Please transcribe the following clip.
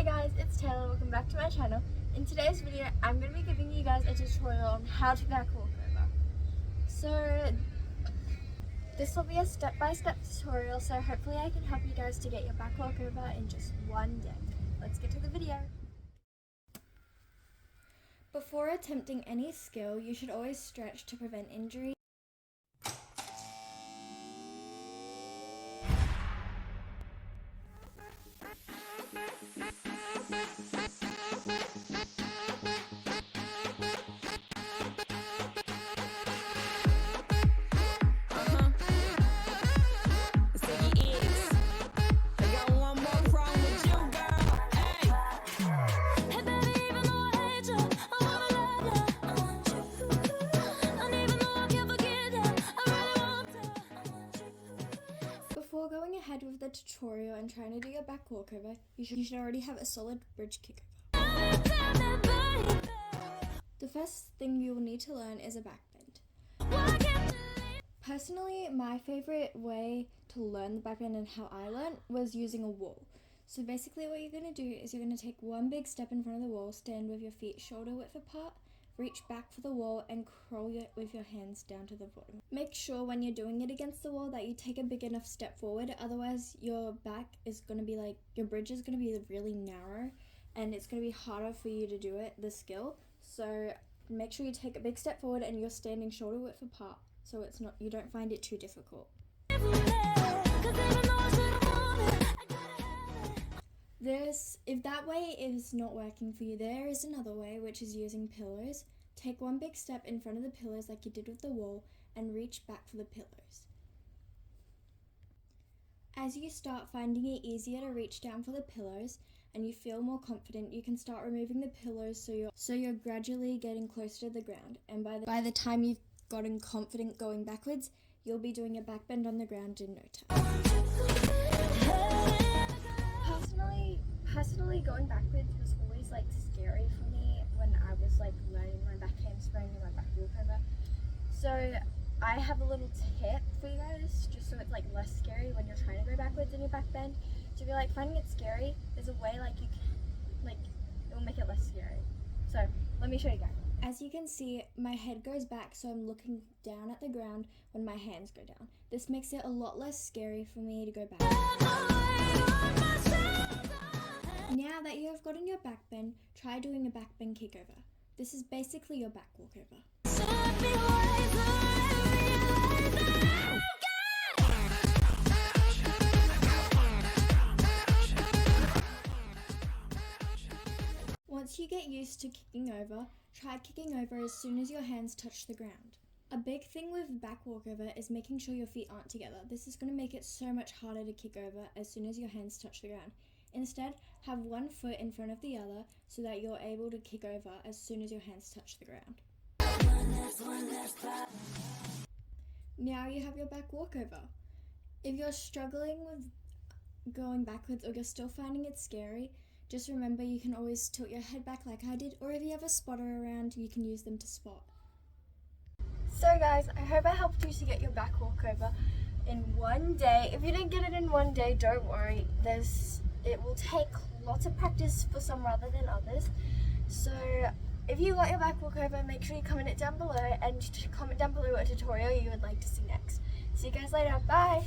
Hi guys, it's Taylor. Welcome back to my channel. In today's video, I'm going to be giving you guys a tutorial on how to back walkover. So this will be a step-by-step tutorial, so hopefully I can help you guys to get your back walkover in just one day. Let's get to the video. Before attempting any skill, you should always stretch to prevent injury. Before going ahead with the tutorial and trying to do your back walkover, you should already have a solid bridge kickover. The first thing you will need to learn is a back bend. Personally, my favorite way to learn the back bend and how I learned was using a wall. So basically what you're going to do is you're going to take one big step in front of the wall, stand with your feet shoulder width apart, reach back for the wall and crawl it with your hands down to the bottom. Make sure when you're doing it against the wall that you take a big enough step forward, otherwise your back is going to be your bridge is going to be really narrow and it's going to be harder for you to do the skill. So make sure you take a big step forward and you're standing shoulder width apart so you don't find it too difficult. If that way is not working for you, there is another way, which is using pillows. Take one big step in front of the pillars like you did with the wall and reach back for the pillars. As you start finding it easier to reach down for the pillows and you feel more confident, you can start removing the pillows so you're gradually getting closer to the ground, and by the time you've gotten confident going backwards, you'll be doing a back bend on the ground in no time. Personally, going backwards was always scary for me when I was learning my back handspring and my back walkover. So I have a little tip for you guys, just so it's less scary when you're trying to go backwards in your back bend. So if you're finding it scary, there's a way you can, it will make it less scary. So let me show you guys. As you can see, my head goes back, so I'm looking down at the ground when my hands go down. This makes it a lot less scary for me to go back. Now that you have gotten your back bend, try doing a back bend kickover. This is basically your back walkover. Once you get used to kicking over, try kicking over as soon as your hands touch the ground. A big thing with back walkover is making sure your feet aren't together. This is going to make it so much harder to kick over as soon as your hands touch the ground. Instead, have one foot in front of the other so that you're able to kick over as soon as your hands touch the ground. Now you have your back walkover. If you're struggling with going backwards or you're still finding it scary, just remember you can always tilt your head back like I did, or if you have a spotter around, you can use them to spot. So guys, I hope I helped you to get your back walkover in one day. If you didn't get it in one day, don't worry. It will take lots of practice for some rather than others. So if you got your back walkover, make sure you comment it down below and comment down below what tutorial you would like to see next. See you guys later. Bye!